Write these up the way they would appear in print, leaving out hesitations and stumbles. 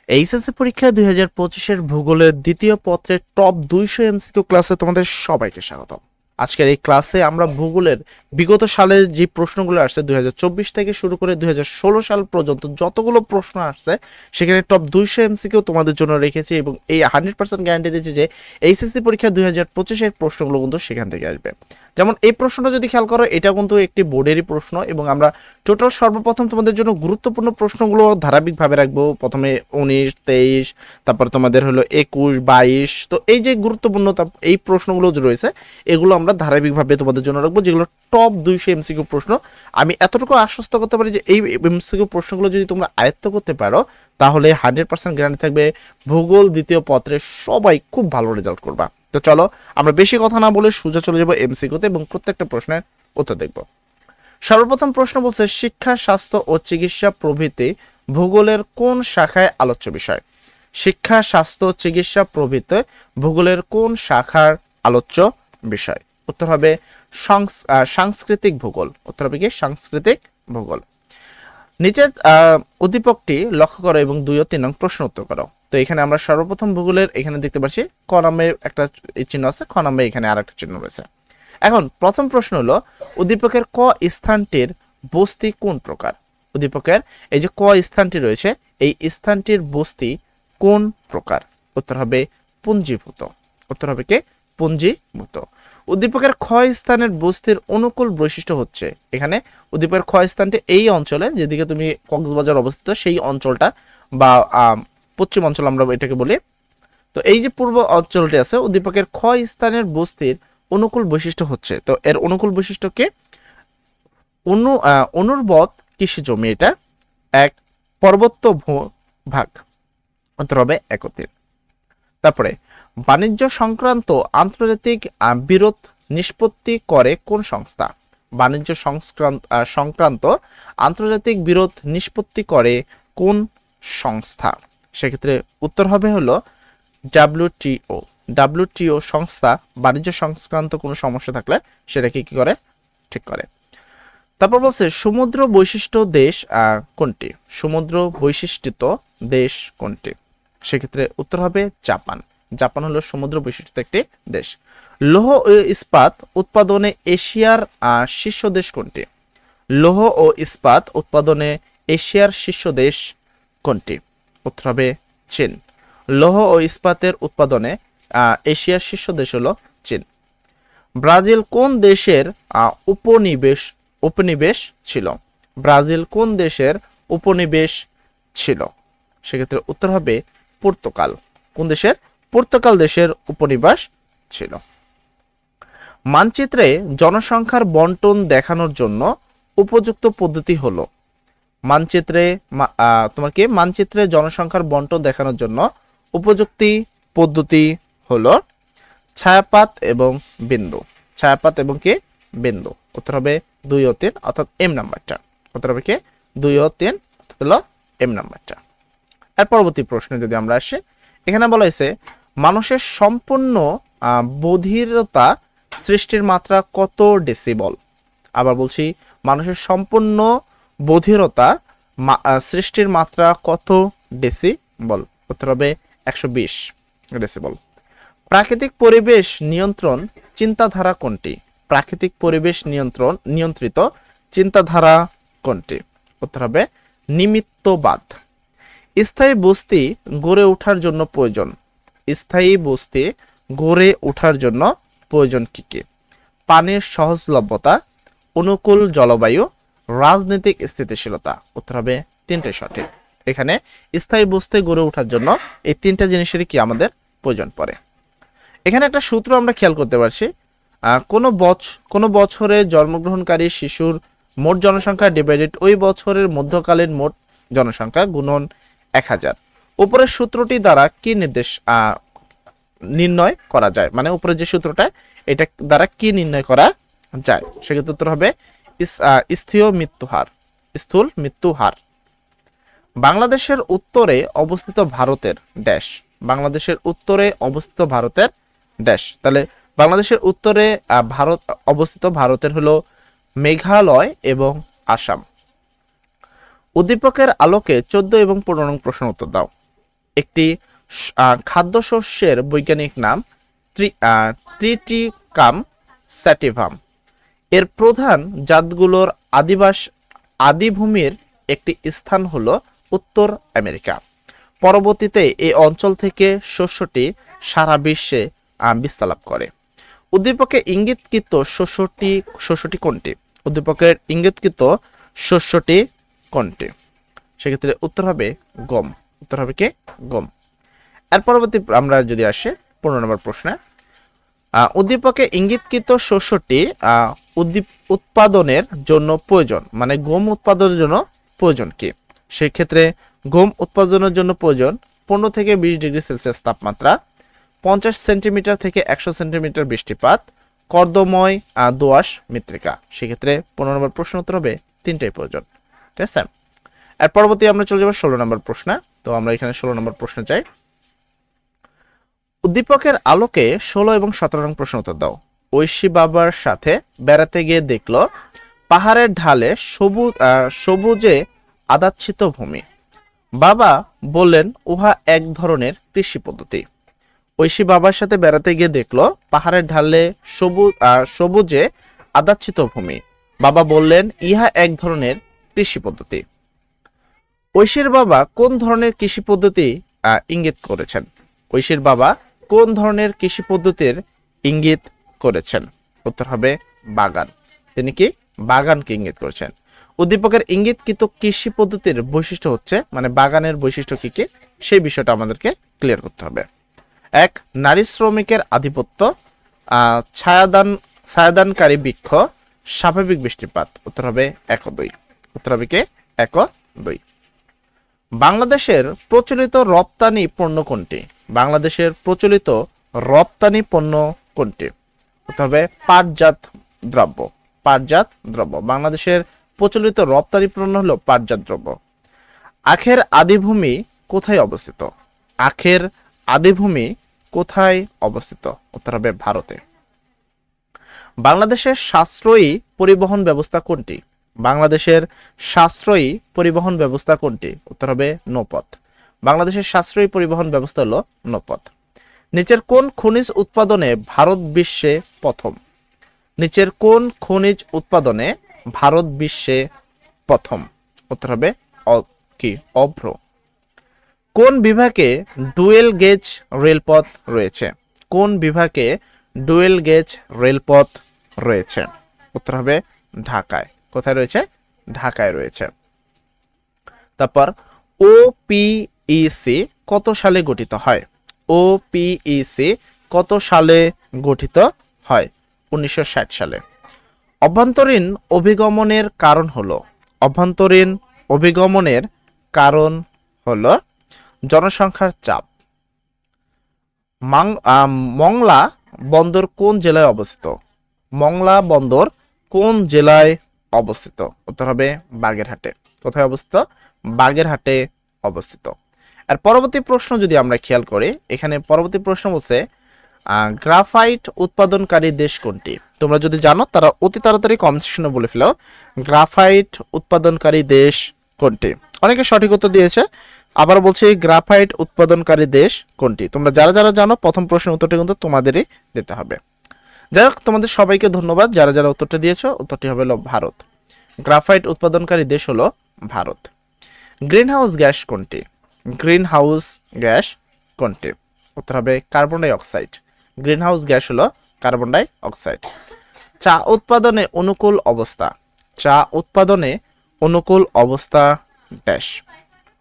HSC পরীক্ষা 2025-এর ভূগোলের দ্বিতীয় পত্রের টপ 200 এমসিকিউ ক্লাসে তোমাদের সবাইকে স্বাগত। আজকের এই ক্লাসে আমরা ভূগোলের বিগত সালে যে প্রশ্নগুলো আসছে 2024 থেকে শুরু করে 2016 সাল পর্যন্ত যতগুলো প্রশ্ন আসছে সেখানে টপ 200 এমসিকিউ তোমাদের জন্য রেখেছি এবং এই 100% গ্যারান্টি দিচ্ছি যে এইচএসসি পরীক্ষা 2025-এর প্রশ্নগুলো কিন্তু সেখান থেকে আসবে। যেমন এই প্রশ্নটা যদি খেয়াল করো, এটা কিন্তু একটি বোর্ডেরই প্রশ্ন এবং আমরা টোটাল সর্বপ্রথম তোমাদের জন্য গুরুত্বপূর্ণ প্রশ্নগুলো ধারাবাহিকভাবে রাখবো। প্রথমে 19, 23, তারপর তোমাদের হলো 21, 22। তো এই যে গুরুত্বপূর্ণ এই প্রশ্নগুলো যে রয়েছে এগুলো আমরা ধারাবাহিকভাবে তোমাদের জন্য রাখবো, যেগুলো টপ 200 এমসিকিউ প্রশ্ন। আমি এতটুকু আশ্বস্ত করতে পারি যে এই এমসিকিউ প্রশ্নগুলো যদি তোমরা আয়ত্ত করতে পারো তাহলে 100% গ্যারান্টি থাকবে ভূগোল দ্বিতীয় পত্রে সবাই খুব ভালো রেজাল্ট করবা। তো চলো আমরা বেশি কথা না বলে সোজা চলে যাবো এমসিকিউতে এবং প্রত্যেকটা প্রশ্নের উত্তর দেখব। সর্বপ্রথম প্রশ্ন বলছে, শিক্ষা, স্বাস্থ্য ও চিকিৎসা প্রভৃতি ভূগোলের কোন শাখায় আলোচ্য বিষয়? শিক্ষা, স্বাস্থ্য, চিকিৎসা প্রভৃতি ভূগোলের কোন শাখার আলোচ্য বিষয়? উত্তর হবে সাংস্কৃতিক ভূগোল। উত্তর হবে কি সাংস্কৃতিক ভূগোল। নিচের উদ্দীপকটি লক্ষ্য করো এবং 2 ও 3 নং প্রশ্ন উত্তর করো। তো এখানে আমরা সর্বপ্রথম ভূগোলের এখানে দেখতে পাচ্ছি ক নামে একটা চিহ্ন আছে, খ নামে এখানে আরেকটা চিহ্ন রয়েছে। এখন প্রথম প্রশ্ন হলো, উদ্দীপকের ক স্থানটির বস্তি কোন প্রকার? উদ্দীপকের এই যে ক স্থানটি রয়েছে এই স্থানটির বস্তি কোন প্রকার? উত্তর হবে পুঞ্জীভূত। উত্তর হবে কি পুঞ্জীভূত। উদ্দীপকের খ স্থানের বস্তির অনুকূল বৈশিষ্ট্য হচ্ছে, এখানে উদ্দীপকের খ স্থানটি এই অঞ্চলে যেদিকে তুমি কক্সবাজার অবস্থিত সেই অঞ্চলটা বা পশ্চিম অঞ্চল আমরা এটাকে বলি। তো এই যে পূর্ব অঞ্চলটি আছে, উদ্দীপকের খ স্থানের বস্তির অনুকূল বৈশিষ্ট্য হচ্ছে, তো এর অনুকূল বৈশিষ্ট্য কি? অনুর্বর কৃষি জমি, এটা এক পর্বত্য ভূভাগ। উত্তর হবে 31। তারপরে বাণিজ্য সংক্রান্ত আন্তর্জাতিক বিরোধ নিষ্পত্তি করে কোন সংস্থা? বাণিজ্য সংক্রান্ত আন্তর্জাতিক বিরোধ নিষ্পত্তি করে কোন সংস্থা? সেক্ষেত্রে উত্তর হবে হলো WTO। WTO সংস্থা বাণিজ্য সংক্রান্ত কোনো সমস্যা থাকলে সেটাকে কি করে? ঠিক করে। তারপর বলছে সমুদ্র বৈশিষ্ট্য দেশ কোনটি? সমুদ্র বৈশিষ্ট্যিত দেশ কোনটি? সেক্ষেত্রে উত্তর হবে জাপান। জাপান হলো সমুদ্র বৈশিষ্ট্যিত একটি দেশ। লৌহ ও ইস্পাত উৎপাদনে এশিয়ার শীর্ষ দেশ কোনটি? লৌহ ও ইস্পাত উৎপাদনে এশিয়ার শীর্ষ দেশ কোনটি? উত্তর হবে চীন। লৌহ ও ইস্পাতের উৎপাদনে এশিয়ার শীর্ষ দেশ হলো চীন। ব্রাজিল কোন দেশের উপনিবেশ ছিল? ব্রাজিল কোন দেশের উপনিবেশ ছিল? সেক্ষেত্রে উত্তর হবে পর্তুগাল। কোন দেশের? পর্তুগাল দেশের উপনিবেশ ছিল। মানচিত্রে জনসংখ্যার বন্টন দেখানোর জন্য উপযুক্ত পদ্ধতি হলো? মানচিত্রে মানচিত্রে জনসংখ্যার বন্টন দেখানোর জন্য উপযুক্ত পদ্ধতি হলো ছায়াপাত এবং বিন্দু। ছায়াপাত এবং কি বিন্দু। উত্তর হবে 2 ও 3 অর্থাৎ এম নাম্বারটা। উত্তর হবে কি 2 ও 3 হলো এম নাম্বারটা। এর পরবর্তী প্রশ্নে যদি আমরা আসি, এখানে বলা হয়েছে মানুষের সম্পূর্ণ বধিরতা সৃষ্টির মাত্রা কত ডেসিবল? আবার বলছি, মানুষের সম্পূর্ণ বধিরতা সৃষ্টির মাত্রা কত ডেসিবল? উত্তর হবে 120 ডেসিবল। প্রাকৃতিক পরিবেশ নিয়ন্ত্রণ চিন্তাধারা কোনটি? প্রাকৃতিক পরিবেশ নিয়ন্ত্রিত চিন্তাধারা কোনটি? উত্তর হবে নিমিত্তবাদ। স্থায়ী বস্তি গড়ে ওঠার জন্য প্রয়োজন। স্থায়ী বস্তি গড়ে ওঠার জন্য প্রয়োজন কি কি? পানির সহজলভ্যতা, অনুকূল জলবায়ু, রাজনৈতিক স্থিতিশীলতা। উত্তর হবে 3টে সঠিক। এখানে স্থায়ী বস্তি গড়ে ওঠার জন্য এই 3টা জিনিসেরই কি আমাদের প্রয়োজন পড়ে। এখানে একটা সূত্র আমরা খেয়াল করতে পারছি, কোন বছরে জন্মগ্রহণকারী শিশুর মোট জনসংখ্যা ডিভাইডেড ওই বছরের মধ্যকালীন মোট জনসংখ্যা গুণন 1000। উপরের সূত্রটি দ্বারা কি নির্ণয় করা যায়? মানে উপরে যে সূত্রটা এটা দ্বারা কি নির্ণয় করা যায়? সেক্ষেত্রে উত্তর হবে স্থূল মৃত্যু হার। বাংলাদেশের উত্তরে অবস্থিত ভারতের দেশ। বাংলাদেশের উত্তরে অবস্থিত ভারতের দেশ। তাহলে বাংলাদেশের উত্তরে অবস্থিত ভারতের হলো মেঘালয় এবং আসাম। উদ্দীপকের আলোকে 14 এবং 15 নং প্রশ্ন উত্তর দাও। একটি খাদ্যশস্যের বৈজ্ঞানিক নাম ট্রিটিকাম স্যাটিভাম। এর প্রধান জাতগুলোর আদিভূমির একটি স্থান হলো উত্তর আমেরিকা। পরবর্তীতে এই অঞ্চল থেকে শস্যটি সারা বিশ্বে বিস্তার লাভ করে। উদ্দীপকে ইঙ্গিতকৃত শস্যটি কোনটি? উদ্দীপকের ইঙ্গিতকৃত শস্যটি কোনটি? সেক্ষেত্রে উত্তর হবে গম। উত্তর হবে কি? গম। এর পরবর্তী আমরা যদি আসি 15 নম্বর প্রশ্নে, উদ্দীপকে ইঙ্গিতকৃত শস্যটি উৎপাদনের জন্য প্রয়োজন, মানে গম উৎপাদনের জন্য প্রয়োজন কি? সেক্ষেত্রে গম উৎপাদনের জন্য প্রয়োজন 15 থেকে 20 ডিগ্রি সেলসিয়াস তাপমাত্রা, 50 সেন্টিমিটার থেকে 100 সেন্টিমিটার বৃষ্টিপাত, কর্দময় দোআঁশ মৃত্তিকা। সেক্ষেত্রে 15 নম্বর প্রশ্ন উত্তর হবে তিনটাই প্রয়োজন। ঠিক আছে। এর পরবর্তী আমরা চলে যাব 16 নম্বর প্রশ্নে। তো আমরা এখানে 16 নম্বর প্রশ্নে যাই। উদ্দীপকের আলোকে 16 এবং 17 নং প্রশ্ন উত্তর দাও। ঐশী বাবার সাথে বেড়াতে গিয়ে দেখলো পাহাড়ের ঢালে সবুজে আদাচ্ছিত ভূমি। বাবা বললেন উহা এক ধরনের কৃষি পদ্ধতি। ঐশী বাবার সাথে বেড়াতে গিয়ে দেখলো পাহাড়ের ঢালে সবুজে আদাচ্ছিত ভূমি। বাবা বললেন ইহা এক ধরনের কৃষি পদ্ধতি। ঐশীর বাবা কোন ধরনের কৃষি পদ্ধতি ইঙ্গিত করেছেন? ঐশীর বাবা কোন ধরনের কৃষি পদ্ধতির ইঙ্গিত করেছেন? উত্তর হবে বাগান। তিনি কি? বাগানকে ইঙ্গিত করেছেন। উদ্দীপকের ইঙ্গিতকৃত কৃষি পদ্ধতির বৈশিষ্ট্য হচ্ছে, মানে বাগানের বৈশিষ্ট্য কি কি, সেই বিষয়টা আমাদেরকে ক্লিয়ার করতে হবে। 1, নারী শ্রমিকের আধিপত্য, ছায়াদানকারী বৃক্ষ, স্বাভাবিক বৃষ্টিপাত। উত্তর হবে 1 ও 2। উত্তর হবে কি? 1 ও 2। বাংলাদেশের প্রচলিত রপ্তানি পণ্য কোনটি? বাংলাদেশের প্রচলিত রপ্তানি পণ্য কোনটি? উত্তর হবে পাটজাত দ্রব্য। পাটজাত দ্রব্য। বাংলাদেশের প্রচলিত রপ্তানি পণ্য হলো পাটজাত দ্রব্য। আখের আদিভূমি কোথায় অবস্থিত? আখের আদিভূমি কোথায় অবস্থিত? উত্তর হবে ভারতে। বাংলাদেশের সাশ্রয়ী পরিবহন ব্যবস্থা কোনটি? বাংলাদেশের সাশ্রয়ী পরিবহন ব্যবস্থা কোনটি? উত্তর হবে নৌপথ। বাংলাদেশের সাশ্রয়ী পরিবহন ব্যবস্থা হলো নৌপথ। নিচের কোন খনিজ উৎপাদনে ভারত বিশ্বে প্রথম? নিচের কোন খনিজ উৎপাদনে ভারত বিশ্বে প্রথম? উত্তর হবে অভ্র। কোন বিভাগে ডুয়েল গেজ রেলপথ রয়েছে? কোন বিভাগে ডুয়েল গেজ রেলপথ রয়েছে? উত্তর হবে ঢাকায়। কোথায় রয়েছে? ঢাকায় রয়েছে। তারপর ওপিইসি কত সালে গঠিত হয়? ওপিইসি কত সালে গঠিত হয়? 1960 সালে। অভ্যন্তরীণ অভিগমনের কারণ হলো, অভ্যন্তরীণ অভিগমনের কারণ হলো জনসংখ্যার চাপ। মংলা বন্দর কোন জেলায় অবস্থিত? মংলা বন্দর কোন জেলায় অবস্থিত? উত্তর হবে বাগেরহাটে। কোথায় অবস্থিত? বাগেরহাটে অবস্থিত। আর পরবর্তী প্রশ্ন যদি আমরা খেয়াল করি, এখানে পরবর্তী প্রশ্ন বলছে গ্রাফাইট উৎপাদনকারী দেশ কোনটি? তোমরা যদি জানো তারা অতি তাড়াতাড়ি কমেন্ট সেকশনে বলে ফেলো গ্রাফাইট উৎপাদনকারী দেশ কোনটি। অনেকে সঠিক উত্তর দিয়েছে। আবার বলছি গ্রাফাইট উৎপাদনকারী দেশ কোনটি? তোমরা যারা যারা জানো প্রথম প্রশ্নের উত্তরটি কিন্তু তোমাদেরই দিতে হবে। যাই হোক, তোমাদের সবাইকে ধন্যবাদ যারা যারা উত্তরটা দিয়েছো। উত্তরটি হবে ভারত। গ্রাফাইট উৎপাদনকারী দেশ হলো ভারত। গ্রিন হাউস গ্যাস কোনটি? গ্রিন হাউস গ্যাস কোনটি? উত্তর হবে carbon die oxide. Green house gas হলো কার্বন ডাই অক্সাইড। চা উৎপাদনে অনুকূল অবস্থা, চা উৎপাদনে অনুকূল অবস্থা ড্যাশ।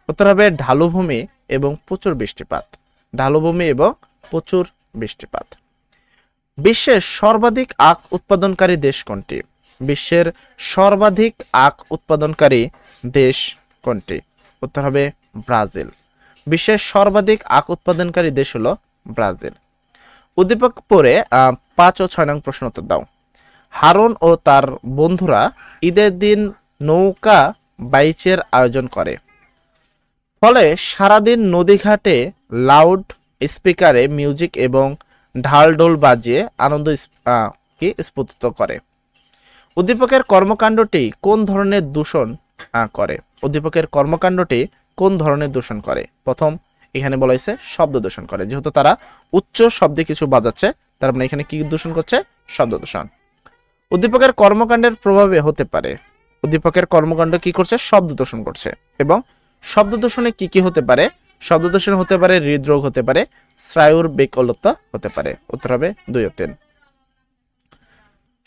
উত্তর হবে ঢালুভূমি এবং প্রচুর বৃষ্টিপাত। ঢালুভূমি এবং প্রচুর বৃষ্টিপাত। বিশ্বের সর্বাধিক আখ উৎপাদনকারী দেশ কোনটি? বিশ্বের সর্বাধিক আখ উৎপাদনকারী দেশ কোনটি? উত্তর হবে ব্রাজিল। বিশ্বের সর্বাধিক আখ উৎপাদনকারী দেশ হলো ব্রাজিল। উদ্দীপক পরে 5 ও 6 নং প্রশ্ন উত্তর দাও। হারুন ও তার বন্ধুরা ঈদের দিন নৌকা বাইচের আয়োজন করে, ফলে সারাদিন নদীঘাটে লাউড স্পিকারে মিউজিক এবং ঢাল ঢোল বাজিয়ে আনন্দ স্ফুর্ত করে। উদ্দীপকের কর্মকাণ্ডটি কোন ধরনের দূষণ করে? উদ্দীপকের কর্মকাণ্ডটি কোন ধরনের দূষণ করে? প্রথম, এখানে বলা হয়েছে শব্দ দূষণ করে, যেহেতু তারা উচ্চ শব্দে কিছু বাজাচ্ছে, তার মানে এখানে কি দূষণ করছে? শব্দ দূষণ। উদ্দীপকের কর্মকাণ্ডের প্রভাবে হতে পারে, উদ্দীপকের কর্মকাণ্ড কি করছে? শব্দ দূষণ করছে। এবং শব্দ দূষণে কি কি হতে পারে? শব্দ দূষণ হতে পারে হৃদরোগ হতে পারে, স্নায়ুর বিকলতা হতে পারে। উত্তর হবে 2 ও 3।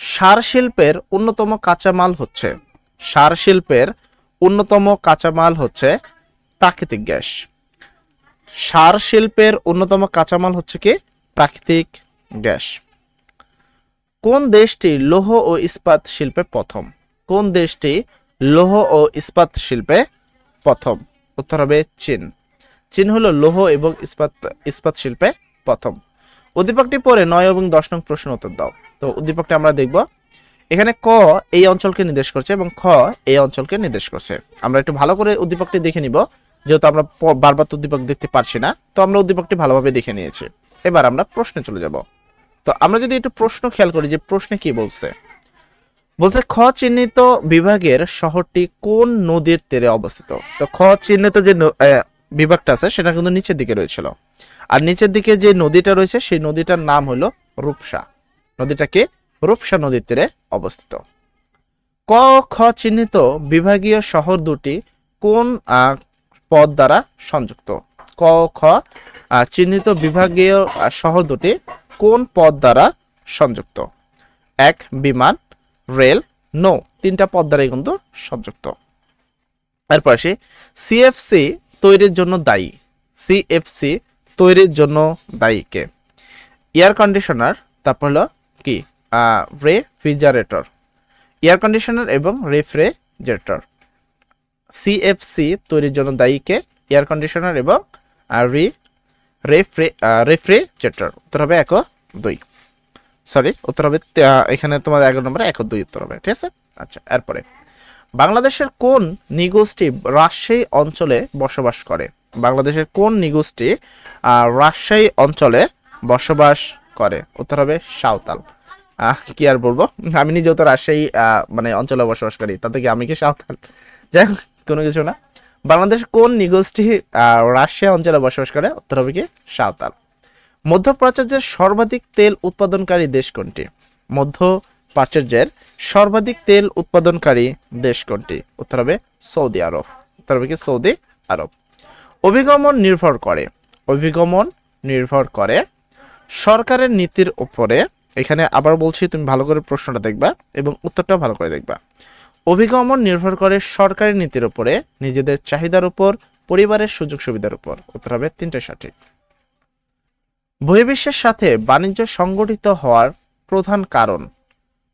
সার শিল্পের অন্যতম কাঁচামাল হচ্ছে, সার শিল্পের অন্যতম কাঁচামাল হচ্ছে প্রাকৃতিক গ্যাস। সার শিল্পের অন্যতম কাঁচামাল হচ্ছে কি? প্রাকৃতিক গ্যাস। কোন দেশটি লৌহ ও ইস্পাত শিল্পে প্রথম? কোন দেশটি লৌহ ও ইস্পাত শিল্পে প্রথম? উত্তর হবে চীন। চীন হলো লৌহ এবং ইস্পাত শিল্পে প্রথম। উদ্দীপকটি পড়ে 9 এবং 10 নং প্রশ্ন উত্তর দাও। তো উদ্দীপকটি আমরা দেখব। এখানে ক এই অঞ্চলকে নির্দেশ করছে এবং খ এই অঞ্চলকে নির্দেশ করছে। আমরা একটু ভালো করে উদ্দীপকটি দেখে নিব, যেহেতু আমরা বারবার উদ্দীপক দেখতে পারছি না, তো আমরা উদ্দীপকটি ভালোভাবে দেখে নিয়েছি। এবার আমরা প্রশ্নে চলে যাব। তো আমরা যদি একটু প্রশ্ন খেয়াল করি যে প্রশ্নে কি বলছে, বলছে খ চিহ্নিত বিভাগের শহরটি কোন নদীর তীরে অবস্থিত। তো খ চিহ্নিত যে বিভাগটা আছে সেটা কিন্তু নিচের দিকে রয়েছিল, আর নিচের দিকে যে নদীটা রয়েছে সেই নদীটার নাম হলো রূপসা। নদীটাকে রূপসা নদীর তীরে অবস্থিত। ক খ চিহ্নিত বিভাগীয় শহর দুটি কোন পদ দ্বারা সংযুক্ত? ক খ চিহ্নিত বিভাগীয় শহর দুটি কোন পদ দ্বারা সংযুক্ত? 1 বিমান, রেল, নৌ, 3টা পদ দ্বারাই কিন্তু সংযুক্ত। এরপর আসি সিএফসি তৈরির জন্য দায়ী। সিএফসি তৈরির জন্য দায়ী কে? এয়ার কন্ডিশনার, তারপর হলো কি রেফ্রিজারেটর, এয়ার কন্ডিশনার এবং রেফ্রিজারেটর। সিএফসি তৈরির জন্য দায়ী কে? এয়ার কন্ডিশনার এবং রেফ্রিজারেটর। উত্তর হবে 1 ও 2। সরি, উত্তর হবে এখানে তোমার 11 নম্বরে 1 ও 2 উত্তর হবে। ঠিক আছে। আচ্ছা, এরপরে বাংলাদেশের কোন নৃগোষ্ঠী রাজশাহী অঞ্চলে বসবাস করে? বাংলাদেশের কোন নৃগোষ্ঠী রাজশাহী অঞ্চলে বসবাস করে? উত্তর হবে সাঁওতাল। কি আর বলবো, আমি নিজেও তো রাজশাহী মানে অঞ্চলে বসবাস করি, তাতে কি আমি কি সাঁওতাল? যাই হোক, কোনো কিছু না। বাংলাদেশ কোন নৃগোষ্ঠী রাজশাহী অঞ্চলে বসবাস করে? উত্তর হবে কি সাঁওতাল। মধ্যপ্রাচ্যের সর্বাধিক তেল উৎপাদনকারী দেশ কোনটি? মধ্য প্রাচ্যের সর্বাধিক তেল উৎপাদনকারী দেশ কোনটি? উত্তর হবে সৌদি আরব। উত্তর হবে কি সৌদি আরব। অভিগমন নির্ভর করে, অভিগমন নির্ভর করে সরকারের নীতির উপরে। এখানে আবার বলছি, তুমি ভালো করে প্রশ্নটা দেখবা এবং উত্তরটা ভালো করে দেখবা। অভিগমন নির্ভর করে সরকারি নীতির উপরে, নিজেদের চাহিদার উপর, পরিবারের সুযোগ সুবিধার উপর। উত্তর হবে 3টাই সঠিক। বহির্বিশ্বের সাথে বাণিজ্য সংগঠিত হওয়ার প্রধান কারণ?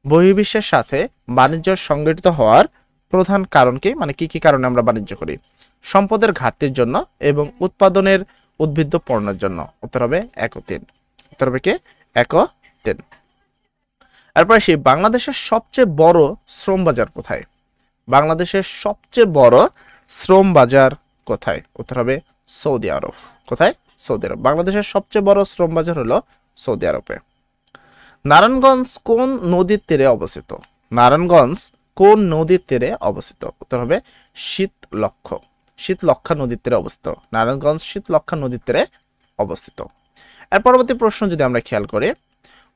বহির্বিশ্বের সাথে বাণিজ্য সংগঠিত হওয়ার প্রধান কারণ কি? মানে কি কি কারণে আমরা বাণিজ্য করি? সম্পদের ঘাটতির জন্য এবং উৎপাদনের উদ্ভিদ পণ্যের জন্য। উত্তর হবে 1 ও 3। উত্তর হবে কি 1 ও 3। এরপর আসি বাংলাদেশের সবচেয়ে বড় শ্রম বাজার কোথায়? বাংলাদেশের সবচেয়ে বড় শ্রম বাজার কোথায়? উত্তর হবে সৌদি আরব। কোথায়? সৌদি আরব। বাংলাদেশের সবচেয়ে বড় শ্রম বাজার হলো সৌদি আরবে। নারায়ণগঞ্জ কোন নদীর তীরে অবস্থিত? নারায়ণগঞ্জ কোন নদীর তীরে অবস্থিত? উত্তর হবে শীতলক্ষ্যা। শীতলক্ষ্যা নদীর তীরে অবস্থিত। নারায়ণগঞ্জ শীতলক্ষ্যা নদীর তীরে অবস্থিত। এর পরবর্তী প্রশ্ন যদি আমরা খেয়াল করি,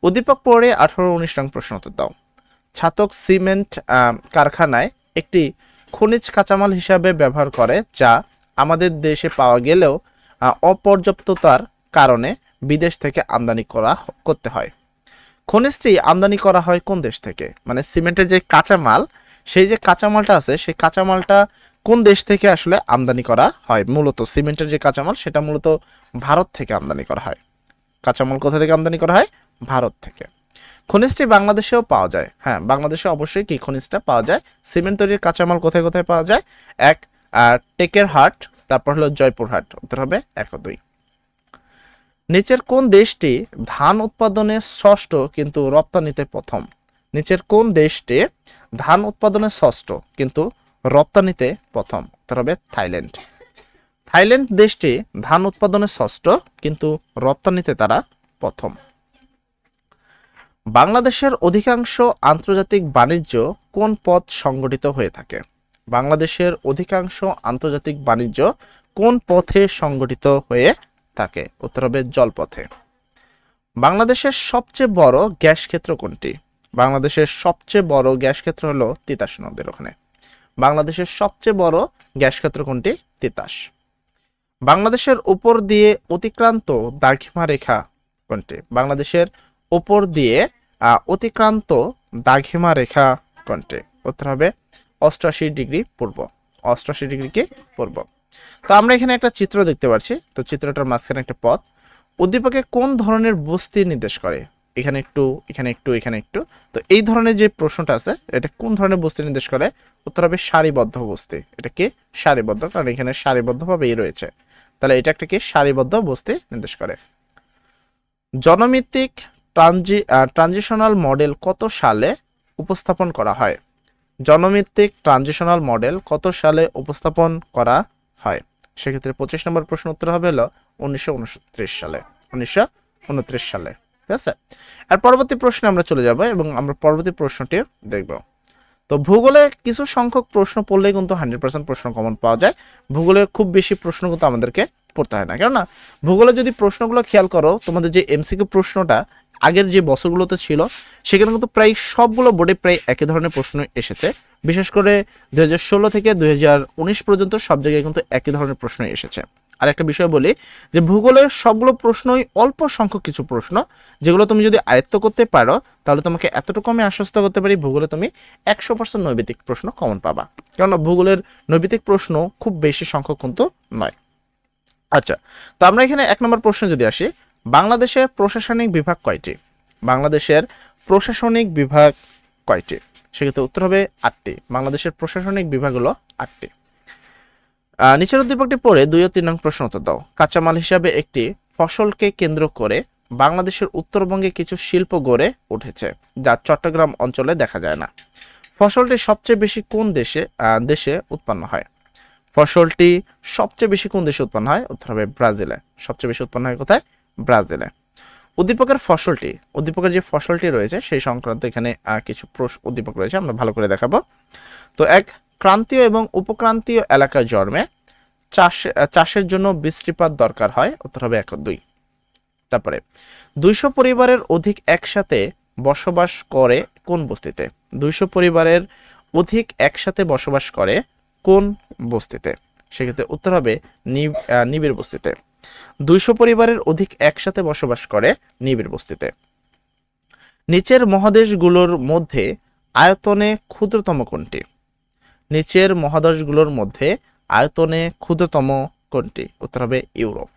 উদ্দীপক পড়ে 18-19 নং প্রশ্ন উত্তর দাও। ছাতক সিমেন্ট কারখানায় একটি খনিজ কাঁচামাল হিসাবে ব্যবহার করে, যা আমাদের দেশে পাওয়া গেলেও অপর্যাপ্ততার কারণে বিদেশ থেকে আমদানি করতে হয়। খনিজটি আমদানি করা হয় কোন দেশ থেকে? মানে সিমেন্টের যে কাঁচামাল, সেই যে কাঁচামালটা আছে, সেই কাঁচামালটা কোন দেশ থেকে আসলে আমদানি করা হয়? মূলত সিমেন্টের যে কাঁচামাল, সেটা মূলত ভারত থেকে আমদানি করা হয়। কাঁচামাল কোথা থেকে আমদানি করা হয়? ভারত থেকে। খনিজটি বাংলাদেশেও পাওয়া যায়। হ্যাঁ, বাংলাদেশে অবশ্যই কি খনিজটা পাওয়া যায়। সিমেন্ট তৈরির কাঁচামাল কোথায় কোথায় পাওয়া যায়? 1 টেকেরহাট, তারপর হলো জয়পুরহাট। উত্তর হবে 1 ও 2। নিচের কোন দেশটি ধান উৎপাদনে ষষ্ঠ কিন্তু রপ্তানিতে প্রথম? নিচের কোন দেশটি ধান উৎপাদনে ষষ্ঠ কিন্তু রপ্তানিতে প্রথম? উত্তর হবে থাইল্যান্ড। থাইল্যান্ড দেশটি ধান উৎপাদনে ষষ্ঠ কিন্তু রপ্তানিতে তারা প্রথম। বাংলাদেশের অধিকাংশ আন্তর্জাতিক বাণিজ্য কোন পথ সংগঠিত হয়ে থাকে? বাংলাদেশের অধিকাংশ আন্তর্জাতিক বাণিজ্য কোন পথে সংগঠিত হয়ে থাকে? উত্তর হবে জলপথে। বাংলাদেশের সবচেয়ে বড় গ্যাস ক্ষেত্র কোনটি? বাংলাদেশের সবচেয়ে বড় গ্যাস ক্ষেত্র হলো তিতাস নদের ওখানে। বাংলাদেশের সবচেয়ে বড় গ্যাস ক্ষেত্র কোনটি? তিতাস। বাংলাদেশের উপর দিয়ে অতিক্রান্ত দ্রাঘিমা রেখা কোনটি? বাংলাদেশের উপর দিয়ে অতিক্রান্ত দ্রাঘিমা রেখা কোনটি? উত্তর হবে 88 ডিগ্রি পূর্ব। 88 ডিগ্রি কি পূর্ব। তো আমরা এখানে একটা চিত্র দেখতে পাচ্ছি। তো চিত্রটার মাঝখানে একটা পথ। উদ্দীপকে কোন ধরনের বস্তি নির্দেশ করে? এখানে একটু, এখানে একটু, এখানে একটু। তো এই ধরনের যে প্রশ্নটা আছে এটা কোন ধরনের বস্তি নির্দেশ করে? উত্তর হবে সারিবদ্ধ বস্তি। এটা কি সারিবদ্ধ, কারণ এখানে সারিবদ্ধভাবেই রয়েছে। তাহলে এটা একটা কি সারিবদ্ধ বস্তি নির্দেশ করে। জনমিতিক ট্রানজিশনাল মডেল কত সালে উপস্থাপন করা হয়? জনমিতিক ট্রানজিশনাল মডেল কত সালে উপস্থাপন করা হয়? সেক্ষেত্রে 25 নম্বর প্রশ্ন উত্তর হবে হলো 1929 সালে। 1929 সালে। ঠিক আছে। আর পরবর্তী প্রশ্নে আমরা চলে যাব এবং আমরা পরবর্তী প্রশ্নটি দেখব। তো ভূগোলে কিছু সংখ্যক প্রশ্ন পড়লে কিন্তু 100% প্রশ্ন কমন পাওয়া যায়। ভূগোলের খুব বেশি প্রশ্ন কিন্তু আমাদেরকে পড়তে হয় না, কেননা ভূগোলে যদি প্রশ্নগুলো খেয়াল করো, তোমাদের যে এমসিকিউ প্রশ্নটা আগের যে বছরগুলোতে ছিল সেখানে কিন্তু প্রায় সবগুলো বোর্ডে প্রায় একই ধরনের প্রশ্ন এসেছে। বিশেষ করে 2016 থেকে 2019 পর্যন্ত সব জায়গায় কিন্তু একই ধরনের প্রশ্ন এসেছে। আর একটা বিষয় বলি যে ভূগোলের সবগুলো প্রশ্নই অল্প সংখ্যক কিছু প্রশ্ন, যেগুলো তুমি যদি আয়ত্ত করতে পারো তাহলে তোমাকে এতটুকু আমি আশ্বস্ত করতে পারি ভূগোলে তুমি 100% নৈবিত্তিক প্রশ্ন কমন পাবা। কারণ ভূগোলের নৈবিত্তিক প্রশ্ন খুব বেশি সংখ্যক কিন্তু নয়। আচ্ছা, তো আমরা এখানে 1 নম্বর প্রশ্ন যদি আসি, বাংলাদেশের প্রশাসনিক বিভাগ কয়টি? বাংলাদেশের প্রশাসনিক বিভাগ কয়টি? সেক্ষেত্রে উত্তর হবে 8টি। বাংলাদেশের প্রশাসনিক বিভাগ হলো 8টি। নিচের উদ্দীপকটি পড়ে 2 ও 3 নং প্রশ্ন উত্তর দাও। কাঁচামাল হিসাবে একটি ফসলকে কেন্দ্র করে বাংলাদেশের উত্তরবঙ্গে কিছু শিল্প গড়ে উঠেছে যা চট্টগ্রাম অঞ্চলে দেখা যায় না। ফসলটি সবচেয়ে বেশি কোন দেশে উৎপন্ন হয়? ফসলটি সবচেয়ে বেশি কোন দেশে উৎপন্ন হয়? উত্তর হবে ব্রাজিলে। সবচেয়ে বেশি উৎপন্ন হয় কোথায়? ব্রাজিলে। উদ্দীপকের যে ফসলটি রয়েছে সেই সংক্রান্ত এখানে কিছু উদ্দীপক রয়েছে, আমরা ভালো করে দেখাবো। তো এক, ক্রান্তীয় এবং উপক্রান্তীয় এলাকায় জন্মে চাষের জন্য বৃষ্টিপাত দরকার হয়। উত্তর হবে 1 ও 2। তারপরে 200 পরিবারের অধিক একসাথে বসবাস করে কোন বস্তিতে? 200 পরিবারের অধিক একসাথে বসবাস করে কোন বস্তিতে? সেক্ষেত্রে উত্তর হবে নিবিড় বস্তিতে। 200 পরিবারের অধিক একসাথে বসবাস করে নিবিড় বস্তিতে। নিচের মহাদেশগুলোর মধ্যে আয়তনে ক্ষুদ্রতম কোনটি? নিচের মহাদেশগুলোর মধ্যে আয়তনে ক্ষুদ্রতম কোনটি? উত্তর হবে ইউরোপ।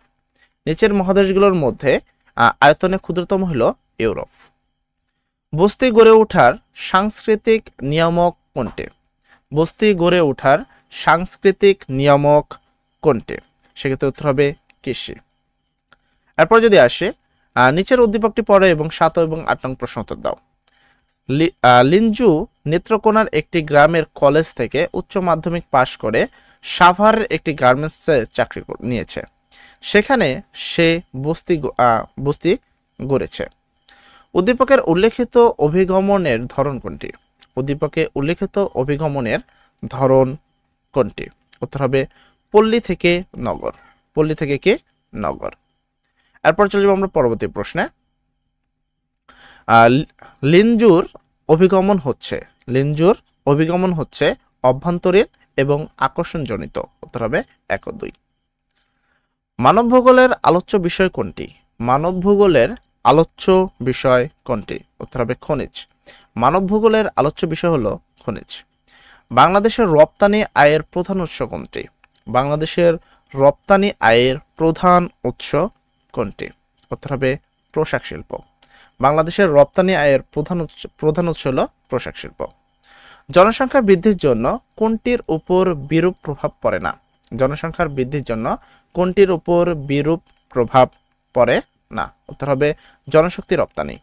নিচের মহাদেশগুলোর মধ্যে আয়তনে ক্ষুদ্রতম হলো ইউরোপ। বস্তি গড়ে ওঠার সাংস্কৃতিক নিয়ামক কোনটি? বস্তি গড়ে ওঠার সাংস্কৃতিক নিয়ামক কোনটি? সেক্ষেত্রে উত্তর হবে কৃষি। এরপর যদি আসে নিচের উদ্দীপকটি পড়ে এবং 7 এবং 8 নং প্রশ্ন উত্তর দাও। লিঞ্জু নেত্রকোনার একটি গ্রামের কলেজ থেকে উচ্চ মাধ্যমিক পাশ করে সাভারের একটি গার্মেন্টসে চাকরি নিয়েছে। সেখানে সে বস্তি গড়েছে। উদ্দীপকের উল্লেখিত অভিগমনের ধরন কোনটি? উদ্দীপকে উল্লেখিত অভিগমনের ধরন কোনটি? উত্তর হবে পল্লী থেকে নগর। পল্লী থেকে কি নগর। এরপর চলে যাব আমরা পরবর্তী প্রশ্নে। লিঞ্জুর অভিগমন হচ্ছে অভ্যন্তরীণ এবং আকর্ষণজনিত। উত্তর হবে 1 ও 2। মানব ভূগোলের আলোচ্য বিষয় কোনটি? মানব ভূগোলের আলোচ্য বিষয় কোনটি? উত্তর হবে খনিজ। মানব ভূগোলের আলোচ্য বিষয় হলো খনিজ। বাংলাদেশের রপ্তানি আয়ের প্রধান উৎস কোনটি? বাংলাদেশের রপ্তানি আয়ের প্রধান উৎস কোনটি? উত্তর হবে পোশাক শিল্প। বাংলাদেশের রপ্তানি আয়ের প্রধান উৎস হলো পোশাক শিল্প। জনসংখ্যা বৃদ্ধির জন্য কোনটির উপর বিরূপ প্রভাব পড়ে না? জনসংখ্যার বৃদ্ধির জন্য কোনটির উপর বিরূপ প্রভাব পড়ে না? উত্তর হবে জনশক্তি রপ্তানি।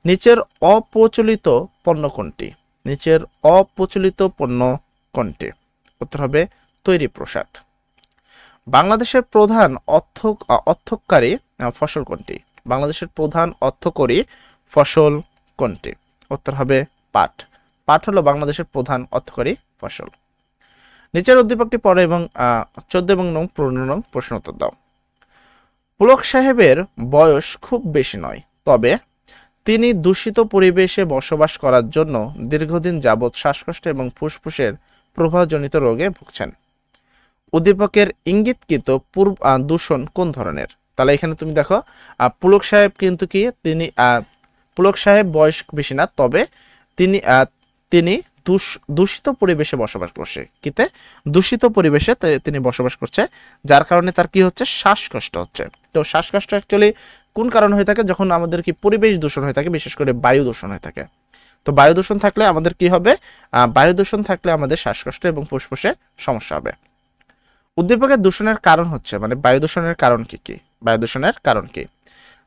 নিচের অপ্রচলিত পণ্য কোনটি? নিচের অপ্রচলিত পণ্য কোনটি? উত্তর হবে তৈরি পোশাক। বাংলাদেশের প্রধান অর্থকরী ফসল কোনটি? বাংলাদেশের প্রধান অর্থকরী ফসল কোনটি? উত্তর হবে পাট। পাট হলো বাংলাদেশের প্রধান অর্থকরী ফসল। নিচের উদ্দীপকটি পড়ো এবং 14 এবং 15 নং প্রশ্ন উত্তর দাও। পুলক সাহেবের বয়স খুব বেশি নয়, তবে তিনি দূষিত পরিবেশে বসবাস করার জন্য দীর্ঘদিন যাবৎ শ্বাসকষ্ট এবং ফুসফুসের প্রবাহজনিত রোগে ভুগছেন। উদ্দীপকের ইঙ্গিতকৃত দূষণ কোন ধরনের? তাহলে এখানে তুমি দেখো পুলক সাহেব কিন্তু কি তিনি পুলক সাহেব বয়স বেশি না, তবে তিনি তিনি দূষিত পরিবেশে বসবাস করছে। কিতে দূষিত পরিবেশে তিনি বসবাস করছে, যার কারণে তার কি হচ্ছে, শ্বাসকষ্ট হচ্ছে। তো শ্বাসকষ্ট অ্যাকচুয়ালি কোন কারণ হয়ে থাকে? যখন আমাদের কি পরিবেশ দূষণ হয়ে থাকে, বিশেষ করে বায়ু দূষণ হয়ে থাকে। তো বায়ু দূষণ থাকলে আমাদের কি হবে? বায়ু দূষণ থাকলে আমাদের শ্বাসকষ্ট এবং ফুসফুসে সমস্যা হবে। উদ্দীপকের দূষণের কারণ হচ্ছে, মানে বায়ু দূষণের কারণ কি কি? বায়ু দূষণের কারণ কি?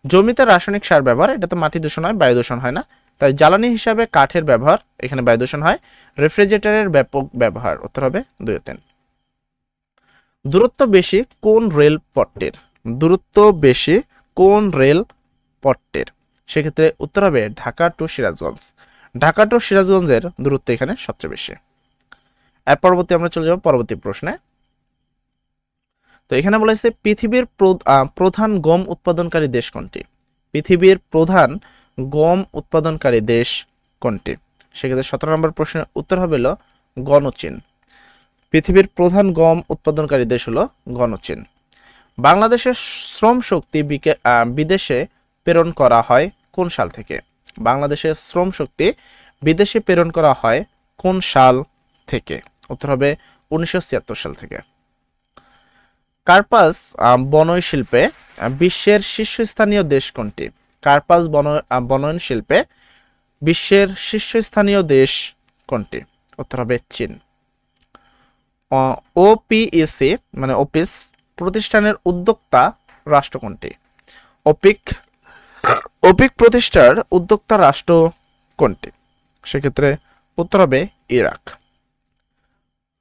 জমিতে রাসায়নিক সার ব্যবহার, এটা তো মাটি দূষণ হয়, বায়ু দূষণ হয় না। তাই জ্বালানি হিসাবে কাঠের ব্যবহার, এখানে বায়ু দূষণ হয়। রেফ্রিজারেটরের ব্যাপক ব্যবহার, উত্তর হবে 2 ও 3। দূরত্ব বেশি কোন রেল পথটির? দূরত্ব বেশি কোন রেল পথটির? সেক্ষেত্রে উত্তর হবে ঢাকা টু সিরাজগঞ্জ। ঢাকা টু সিরাজগঞ্জের দূরত্ব এখানে সবচেয়ে বেশি। এর পরবর্তী আমরা চলে যাব পরবর্তী প্রশ্নে। তো এখানে বলা হয়েছে পৃথিবীর প্রধান গম উৎপাদনকারী দেশ কোনটি? পৃথিবীর প্রধান গম উৎপাদনকারী দেশ কোনটি? সেক্ষেত্রে 17 নম্বর প্রশ্নের উত্তর হবে হলো গণচীন। পৃথিবীর প্রধান গম উৎপাদনকারী দেশ হলো গণচীন। বাংলাদেশের শ্রম শক্তি বিদেশে প্রেরণ করা হয় কোন সাল থেকে? বাংলাদেশের শ্রম শক্তি বিদেশে প্রেরণ করা হয় কোন সাল থেকে? উত্তর হবে 1976 সাল থেকে। কার্পাস বনয় শিল্পে বিশ্বের শীর্ষস্থানীয় দেশ কোনটি? কার্পাস বনয়ন শিল্পে বিশ্বের শীর্ষস্থানীয় দেশ কোনটি? উত্তর হবে চীন। ওপিইসি মানে অপিস প্রতিষ্ঠানের উদ্যোক্তা রাষ্ট্র কোনটি? ওপিক প্রতিষ্ঠার উদ্যোক্তা রাষ্ট্র কোনটি? সেক্ষেত্রে উত্তর হবে ইরাক।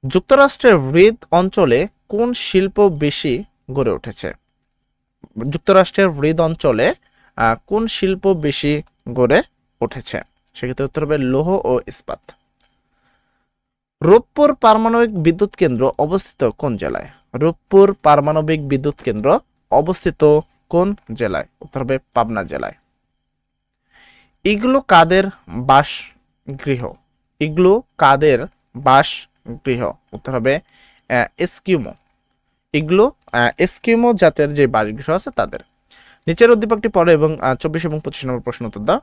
যুক্তরাষ্ট্রের হ্রদ অঞ্চলে কোন শিল্প বেশি গড়ে উঠেছে? যুক্তরাষ্ট্রের হ্রদ অঞ্চলে কোন শিল্প বেশি গড়ে উঠেছে? সেক্ষেত্রে উত্তর হবে লৌহ ও ইস্পাত। রূপপুর পারমাণবিক বিদ্যুৎ কেন্দ্র অবস্থিত কোন জেলায়? রূপপুর পারমাণবিক বিদ্যুৎ কেন্দ্র অবস্থিত কোন জেলায়? উত্তর হবে পাবনা জেলায়। ইগলু কাদের বাসগৃহ? ইগলু কাদের বাসগৃহ? উত্তর হবে এস্কিমো। ইগলু এস্কিমো জাতের যে বাসগৃহ আছে তাদের। নিচের উদ্দীপকটি পড়ো এবং 24 এবং 25 নম্বর প্রশ্ন উত্তর দাও।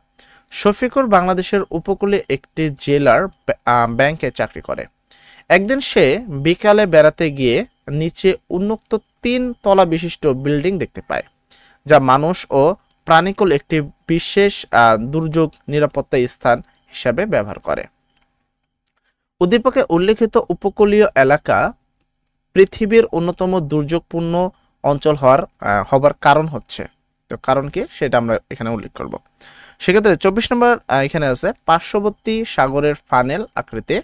শফিকুর বাংলাদেশের উপকূলে একটি জেলার ব্যাংকে চাকরি করে। একদিন সে বিকালে বেড়াতে গিয়ে নিচে উন্মুক্ত 3 তলা বিশিষ্ট বিল্ডিং দেখতে পায়, যা মানুষ ও প্রাণীকুল একটি বিশেষ দুর্যোগ নিরাপত্তা স্থান হিসাবে ব্যবহার করে। উদ্দীপকে উল্লেখিত উপকূলীয় এলাকা পৃথিবীর অন্যতম দুর্যোগপূর্ণ অঞ্চল হবার কারণ হচ্ছে, তো কারণ কি সেটা আমরা এখানে উল্লেখ করব। সেক্ষেত্রে 24 নম্বর এখানে আছে পার্শ্ববর্তী সাগরের ফানেল আকৃতি,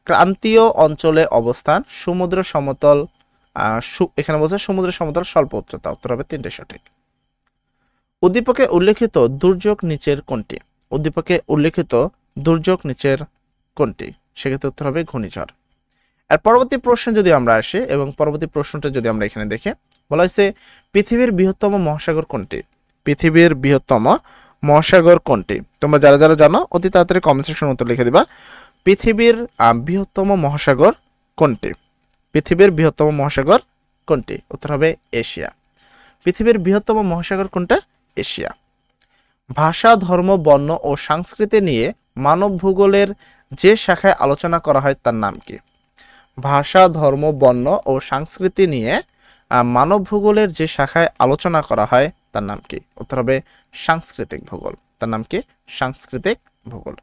ক্রান্তীয় অঞ্চলে অবস্থান, সমুদ্র সমতল, এখানে বলছে সমুদ্র সমতল স্বল্প উচ্চতা। উত্তর হবে 3টে সঠিক। উদ্দীপকে উল্লেখিত দুর্যোগ নিচের কোনটি? উদ্দীপকে উল্লেখিত দুর্যোগ নিচের কোনটি? সেক্ষেত্রে উত্তর হবে ঘূর্ণিঝড়। আর পরবর্তী প্রশ্ন যদি আমরা আসি এবং পরবর্তী প্রশ্নটা যদি আমরা এখানে দেখি, বলা হয়েছে পৃথিবীর বৃহত্তম মহাসাগর কোনটি? পৃথিবীর বৃহত্তম মহাসাগর কোনটি? তোমরা যারা যারা জানো অতি তাড়াতাড়ি কমেন্ট সেকশনে উত্তর লিখে দিবা। পৃথিবীর বৃহত্তম মহাসাগর কোনটি? পৃথিবীর বৃহত্তম মহাসাগর কোনটি? উত্তর হবে এশিয়া। পৃথিবীর বৃহত্তম মহাসাগর কোনটা? এশিয়া। ভাষা, ধর্ম, বর্ণ ও সংস্কৃতি নিয়ে মানব ভূগোলের যে শাখায় আলোচনা করা হয় তার নাম কি? ভাষা, ধর্ম, বর্ণ ও সংস্কৃতি নিয়ে মানব ভূগোলের যে শাখায় আলোচনা করা হয় তার নাম কি? উত্তর হবে সাংস্কৃতিক ভূগোল। তার নাম কি? সাংস্কৃতিক ভূগোল।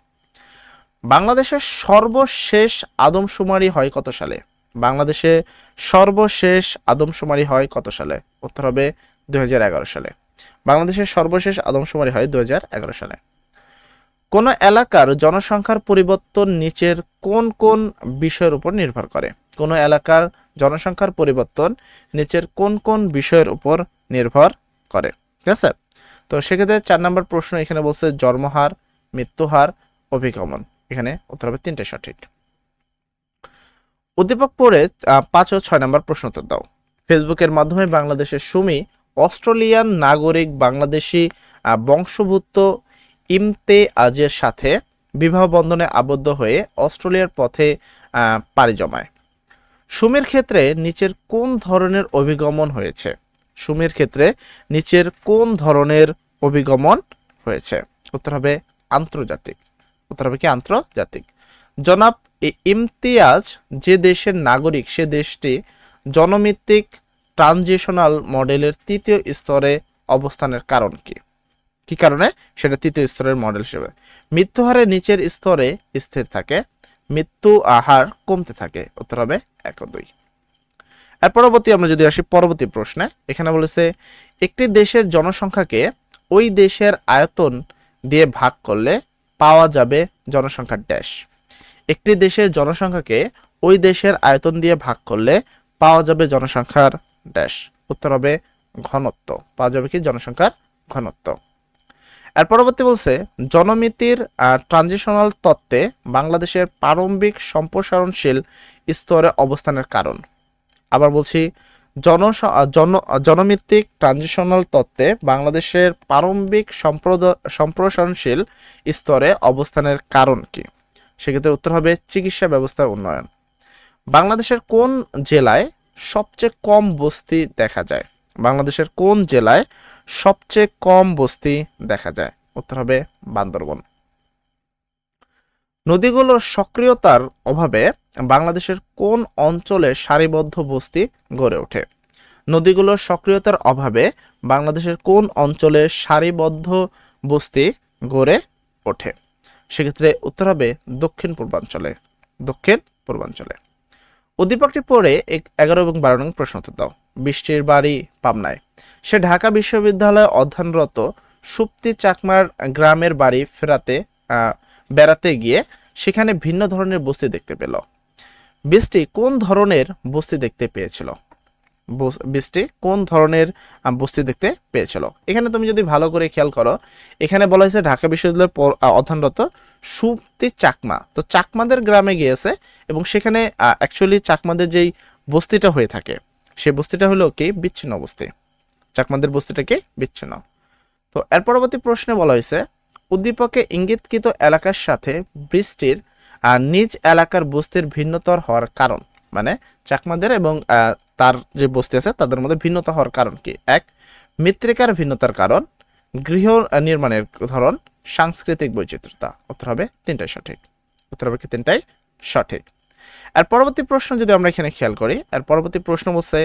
বাংলাদেশের সর্বশেষ আদমশুমারি হয় কত সালে? বাংলাদেশে সর্বশেষ আদমশুমারি হয় কত সালে? উত্তর হবে 2011 সালে। বাংলাদেশের সর্বশেষ আদমশুমারি হয় 2011 সালে। কোন এলাকার জনসংখ্যার পরিবর্তন নিচের কোন কোন বিষয়ের উপর নির্ভর করে? কোন এলাকার জনসংখ্যার পরিবর্তন নিচের কোন কোন বিষয়ের উপর নির্ভর করে? ঠিক আছে, তো সেক্ষেত্রে 4 নম্বর প্রশ্ন এখানে বলছে জন্মহার, মৃত্যুহার, অভিগমন। এখানে উত্তর হবে 3টে সঠিক। উদ্দীপক পড়ে 5 ও 6 নম্বর প্রশ্ন উত্তর দাও। ফেসবুকের মাধ্যমে বাংলাদেশের সুমি অস্ট্রেলিয়ান নাগরিক বাংলাদেশি বংশোদ্ভূত ইমতেয়াজের সাথে বিবাহ বন্ধনে আবদ্ধ হয়ে অস্ট্রেলিয়ার পথে পাড়ি জমায়। সুমির ক্ষেত্রে নিচের কোন ধরনের অভিগমন হয়েছে? সুমির ক্ষেত্রে নিচের কোন ধরনের অভিগমন হয়েছে? উত্তর হবে আন্তর্জাতিক। উত্তর হবে কি আন্তর্জাতিক। জনাব ইমতিয়াজ যে দেশের নাগরিক সে দেশটি জনমিত্তিক ট্রানজিশনাল মডেলের তৃতীয় স্তরে অবস্থানের কারণ কি? কি কারণে সেটা তৃতীয় স্তরের মডেল হিসেবে? মৃত্যু হারে নিচের স্তরে স্থির থাকে, মৃত্যু হার কমতে থাকে। উত্তর হবে 1 ও 2। এর পরবর্তী আমরা যদি আসি পরবর্তী প্রশ্নে, এখানে বলেছে একটি দেশের জনসংখ্যাকে ওই দেশের আয়তন দিয়ে ভাগ করলে পাওয়া যাবে জনসংখ্যার ড্যাশ। একটি দেশের জনসংখ্যাকে ওই দেশের আয়তন দিয়ে ভাগ করলে পাওয়া যাবে জনসংখ্যার ড্যাশ। উত্তর হবে ঘনত্ব। পাওয়া যাবে কি জনসংখ্যার ঘনত্ব। এর পরবর্তী বলছে জনমিতির ট্রানজিশনাল তত্ত্বে বাংলাদেশের প্রারম্ভিক সম্প্রসারণশীল স্তরে অবস্থানের কারণ। আবার বলছি জনমিত্তিক ট্রানজিশনাল তত্ত্বে বাংলাদেশের প্রারম্ভিক সম্প্রসারণশীল স্তরে অবস্থানের কারণ কি? সেক্ষেত্রে উত্তর হবে চিকিৎসা ব্যবস্থার উন্নয়ন। বাংলাদেশের কোন জেলায় সবচেয়ে কম বস্তি দেখা যায়? বাংলাদেশের কোন জেলায় সবচেয়ে কম বস্তি দেখা যায়? উত্তর হবে বান্দরবন। নদীগুলোর সক্রিয়তার অভাবে বাংলাদেশের কোন অঞ্চলে সারিবদ্ধ বস্তি গড়ে ওঠে? নদীগুলোর সক্রিয়তার অভাবে বাংলাদেশের কোন অঞ্চলে সারিবদ্ধ বস্তি গড়ে ওঠে? সেক্ষেত্রে উত্তর হবে দক্ষিণ পূর্বাঞ্চলে। দক্ষিণ পূর্বাঞ্চলে। উদ্দীপকটি পড়ে 11 এবং 12 নং প্রশ্ন উত্তর দাও। বৃষ্টির বাড়ি পাবনায়। সে ঢাকা বিশ্ববিদ্যালয়ে অধ্যয়নরত সুপ্তি চাকমার গ্রামের বাড়ি বেড়াতে গিয়ে সেখানে ভিন্ন ধরনের বস্তি দেখতে পেল। বৃষ্টি কোন ধরনের বস্তি দেখতে পেয়েছিল? বৃষ্টি কোন ধরনের বস্তি দেখতে পেয়েছিল? এখানে তুমি যদি ভালো করে খেয়াল করো, এখানে বলা হয়েছে ঢাকা বিশ্ববিদ্যালয়ের অধ্যয়নরত সুপ্তি চাকমা, তো চাকমাদের গ্রামে গিয়েছে এবং সেখানে অ্যাকচুয়ালি চাকমাদের যেই বস্তিটা হয়ে থাকে সেই বস্তিটা হলো কি বিচ্ছিন্ন বস্তি। চাকমাদের বস্তিটা কি বিচ্ছিন্ন। তো এর পরবর্তী প্রশ্নে বলা হয়েছে উদ্দীপকে ইঙ্গিতকৃত এলাকার সাথে বৃষ্টির নিজ এলাকার বস্তির ভিন্নতর হওয়ার কারণ, মানে চাকমাদের এবং তার যে বস্তি আছে তাদের মধ্যে ভিন্নতা হওয়ার কারণ কি? 1 মৃত্তিকার ভিন্নতার কারণ, গৃহ নির্মাণের ধরন, সাংস্কৃতিক বৈচিত্র্যতা। উত্তর হবে 3টাই সঠিক। উত্তর হবে কি 3টাই সঠিক। আর পরবর্তী প্রশ্ন যদি আমরা এখানে খেয়াল করি, আর পরবর্তী প্রশ্ন বলছে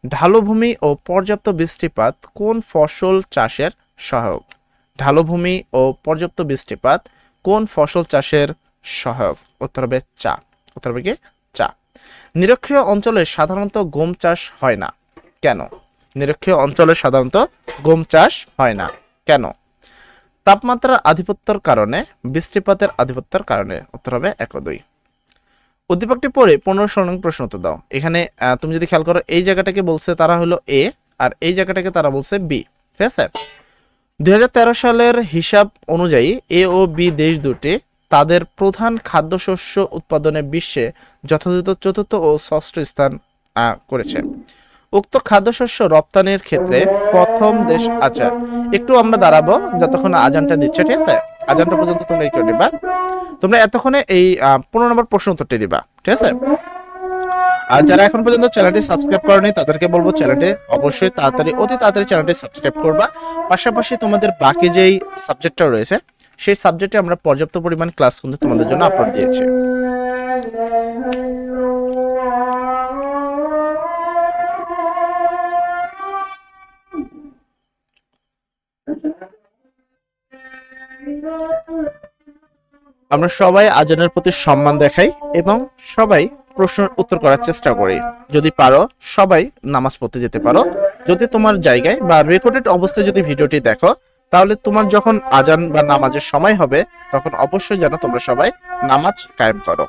ঢালুভূমি ও পর্যাপ্ত বৃষ্টিপাত কোন ফসল চাষের সহায়ক? ঢালুভূমি ও পর্যাপ্ত বৃষ্টিপাত কোন ফসল চাষের সহায়ক? উত্তর হবে চা। উত্তর হবে কি চা। নিরক্ষীয় অঞ্চলে সাধারণত গম চাষ হয় না কেন? নিরক্ষীয় অঞ্চলে সাধারণত গম চাষ হয় না কেন? তাপমাত্রার আধিপত্যের কারণে, বৃষ্টিপাতের আধিপত্যের কারণে। উত্তর হবে 1 ও 2। উদ্দীপকটি পড়ে 15 নং প্রশ্ন উত্তর দাও। এখানে তুমি যদি খেয়াল করো এই জায়গাটাকে বলছে তারা হলো এ আর এই জায়গাটাকে তারা বলছে বি। ঠিক আছে? 2013 সালের হিসাব অনুযায়ী এ ও বি দেশ দুটি তাদের প্রধান খাদ্যশস্য উৎপাদনে বিশ্বে যথাযথ 4র্থ ও 6ষ্ঠ স্থান করেছে। উক্ত খাদ্যশস্য রপ্তানির ক্ষেত্রে প্রথম দেশ। আচ্ছা, একটু আমরা দাঁড়াবো যতক্ষণ আজানটা দিচ্ছে। ঠিক আছে? আজানটা পর্যন্ত তোমরা এই করে দিবা। তোমরা এতক্ষণে এই 15 নম্বর প্রশ্ন উত্তরটি দিবা। ঠিক আছে? আর যারা এখন পর্যন্ত চ্যানেলটি সাবস্ক্রাইব করনি তাদেরকে বলবো চ্যানেলটি অবশ্যই অতি তাড়াতাড়ি চ্যানেলটি সাবস্ক্রাইব করবা। পাশাপাশি তোমাদের বাকি যেই সাবজেক্টটা রয়েছে সেই সাবজেক্টে আমরা পর্যাপ্ত পরিমাণ ক্লাস কিন্তু তোমাদের জন্য আপলোড দিয়েছি। আমরা সবাই আজানের প্রতি সম্মান দেখাই এবং সবাই প্রশ্নের উত্তর করার চেষ্টা করি। যদি পারো সবাই নামাজ পড়তে যেতে পারো। যদি তোমার জায়গায় বা রেকর্ডেড অবস্থায় যদি ভিডিওটি দেখো তাহলে তোমার যখন আজান বা নামাজের সময় হবে তখন অবশ্যই যেন তোমরা সবাই নামাজ কায়েম করো।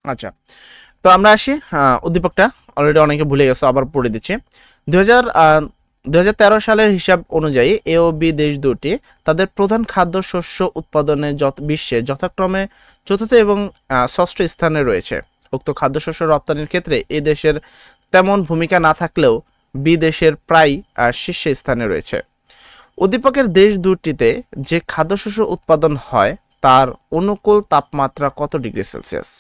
আচ্ছা, তো আমরা আসি উদ্দীপকটা অলরেডি অনেকে ভুলে গেছে, আবার পড়ে দিচ্ছি। 2013 সালের হিসাব অনুযায়ী এ ও বি দেশ দুটি তাদের প্রধান খাদ্যশস্য উৎপাদনে বিশ্বে যথাক্রমে চতুর্থ এবং ষষ্ঠ স্থানে রয়েছে। উক্ত খাদ্যশস্য রপ্তানির ক্ষেত্রে এ দেশের তেমন ভূমিকা না থাকলেও বি দেশের প্রায় শীর্ষে স্থানে রয়েছে। উদ্দীপকের দেশ দুটিতে যে খাদ্যশস্য উৎপাদন হয় তার অনুকূল তাপমাত্রা কত ডিগ্রি সেলসিয়াস?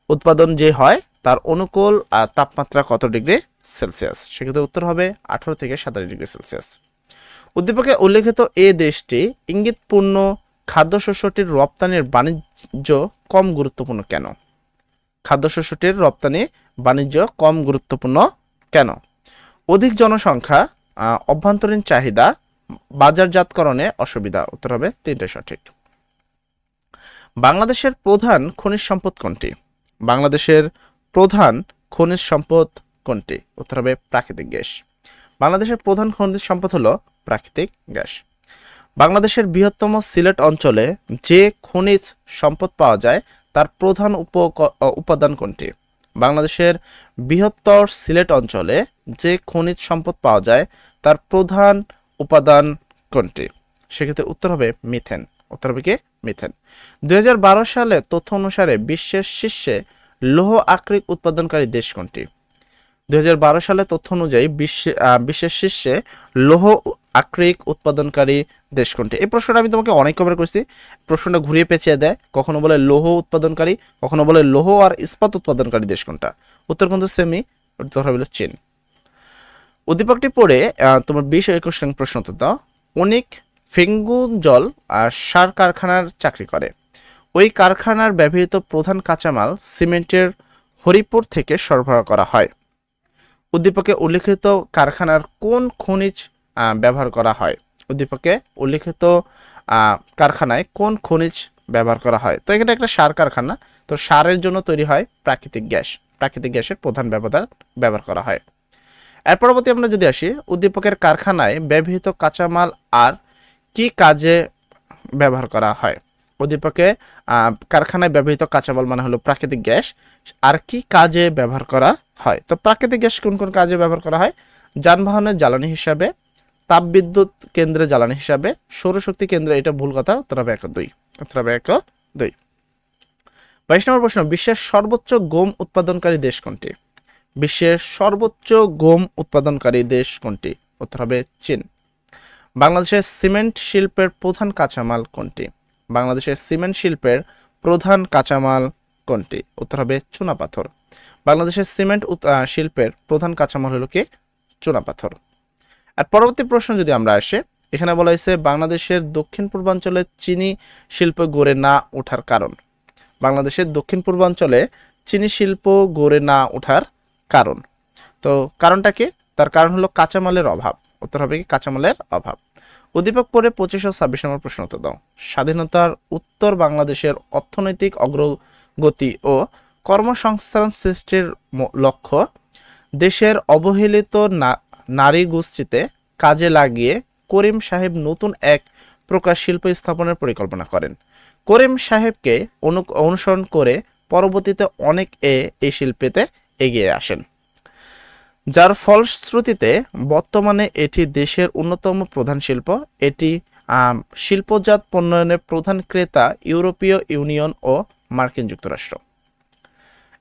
উৎপাদন যে হয় তার অনুকূল তাপমাত্রা কত ডিগ্রি সেলসিয়াস? সেক্ষেত্রে উত্তর হবে 18 থেকে 27 ডিগ্রি সেলসিয়াস। উদ্দীপকে উল্লেখিত এ দেশটি ইঙ্গিতপূর্ণ খাদ্যশস্যটির রপ্তানির বাণিজ্য কম গুরুত্বপূর্ণ কেন? খাদ্যশস্যটির রপ্তানি বাণিজ্য কম গুরুত্বপূর্ণ কেন? অধিক জনসংখ্যা, অভ্যন্তরীণ চাহিদা, বাজারজাতকরণে অসুবিধা। উত্তর হবে তিনটে সঠিক। বাংলাদেশের প্রধান খনিজ সম্পদ কোনটি? বাংলাদেশের প্রধান খনিজ সম্পদ কোনটি? উত্তর হবে প্রাকৃতিক গ্যাস। বাংলাদেশের প্রধান খনিজ সম্পদ হলো প্রাকৃতিক গ্যাস। বাংলাদেশের বৃহত্তম সিলেট অঞ্চলে যে খনিজ সম্পদ পাওয়া যায় তার প্রধান উপাদান কোনটি? বাংলাদেশের বৃহত্তর সিলেট অঞ্চলে যে খনিজ সম্পদ পাওয়া যায় তার প্রধান উপাদান কোনটি? সেক্ষেত্রে উত্তর হবে মিথেন। উত্তর হবে কি? মিথেন। 2012 সালে তথ্য অনুসারে বিশ্বের শীর্ষে লৌহ আকরিক উৎপাদনকারী দেশ কোনটি? 2012 সালে তথ্য অনুযায়ী বিশ্বের শীর্ষে লৌহ আকরিক উৎপাদনকারী দেশ কোনটি? এই প্রশ্নটা আমি তোমাকে অনেক কভার করছি। প্রশ্নটা ঘুরিয়ে পেঁচিয়ে দেয়, কখনো বলে লৌহ উৎপাদনকারী, কখনো বলে লৌহ আর ইস্পাত উৎপাদনকারী দেশ কোনটা? উত্তর কিন্তু সেমি, উত্তর হবে চীন। উদ্দীপকটি পড়ে তোমার 20 ও 21 নং প্রশ্ন উত্তর দাও। অনেক ফেঙ্গুঞ্জল সার কারখানার চাকরি করে। ওই কারখানার ব্যবহৃত প্রধান কাঁচামাল সিমেন্টের হরিপুর থেকে সরবরাহ করা হয়। উদ্দীপকে উল্লেখিত কারখানার কোন খনিজ ব্যবহার করা হয়? উদ্দীপকে উল্লেখিত কারখানায় কোন খনিজ ব্যবহার করা হয়? তো এখানে একটা সার কারখানা, তো সারের জন্য তৈরি হয় প্রাকৃতিক গ্যাস। প্রাকৃতিক গ্যাসের প্রধান ব্যবহার করা হয়। এর পরবর্তী আমরা যদি আসি, উদ্দীপকের কারখানায় ব্যবহৃত কাঁচামাল আর কি কাজে ব্যবহার করা হয়? উদ্দীপকে কারখানায় ব্যবহৃত কাঁচামাল মানে হলো প্রাকৃতিক গ্যাস, আর কি কাজে ব্যবহার করা হয়? তো প্রাকৃতিক গ্যাস কোন কোন কাজে ব্যবহার করা হয়? যানবাহনের জ্বালানি হিসাবে, তাপবিদ্যুৎ কেন্দ্রে জ্বালানি হিসাবে, সৌরশক্তি কেন্দ্রে। এটা ভুল কথা, উত্তর হবে 1-2। উত্তর হবে 1-2। 22 নম্বর প্রশ্ন, বিশ্বের সর্বোচ্চ গম উৎপাদনকারী দেশ কোনটি? বিশ্বের সর্বোচ্চ গম উৎপাদনকারী দেশ কোনটি? উত্তর হবে চীন। বাংলাদেশের সিমেন্ট শিল্পের প্রধান কাঁচামাল কোনটি? বাংলাদেশের সিমেন্ট শিল্পের প্রধান কাঁচামাল কোনটি? উত্তর হবে চুনাপাথর। বাংলাদেশের সিমেন্ট শিল্পের প্রধান কাঁচামাল হলো কি? চুনাপাথর। আর পরবর্তী প্রশ্ন যদি আমরা আসি, এখানে বলা হয়েছে বাংলাদেশের দক্ষিণ পূর্বাঞ্চলে চিনি শিল্প গড়ে না ওঠার কারণ। বাংলাদেশের দক্ষিণ পূর্বাঞ্চলে চিনি শিল্প গড়ে না ওঠার কারণ। তো কারণটা কি? তার কারণ হলো কাঁচামালের অভাব। উত্তর হবে কি? কাঁচামালের অভাব। উদ্দীপক পরে 25 ও 26 নম্বর প্রশ্ন উত্তর দাও। স্বাধীনতার উত্তর বাংলাদেশের অর্থনৈতিক অগ্রগতি ও কর্মসংস্থান সৃষ্টির লক্ষ্য দেশের অবহেলিত নারী গোষ্ঠীতে কাজে লাগিয়ে করিম সাহেব নতুন এক প্রকার শিল্প স্থাপনের পরিকল্পনা করেন। করিম সাহেবকে অনুসরণ করে পরবর্তীতে অনেক এই শিল্পেতে এগিয়ে আসেন, যার ফলশ্রুতিতে বর্তমানে এটি দেশের অন্যতম প্রধান শিল্প। এটি শিল্পজাত পণ্যের প্রধান ক্রেতা ইউরোপীয় ইউনিয়ন ও মার্কিন যুক্তরাষ্ট্র।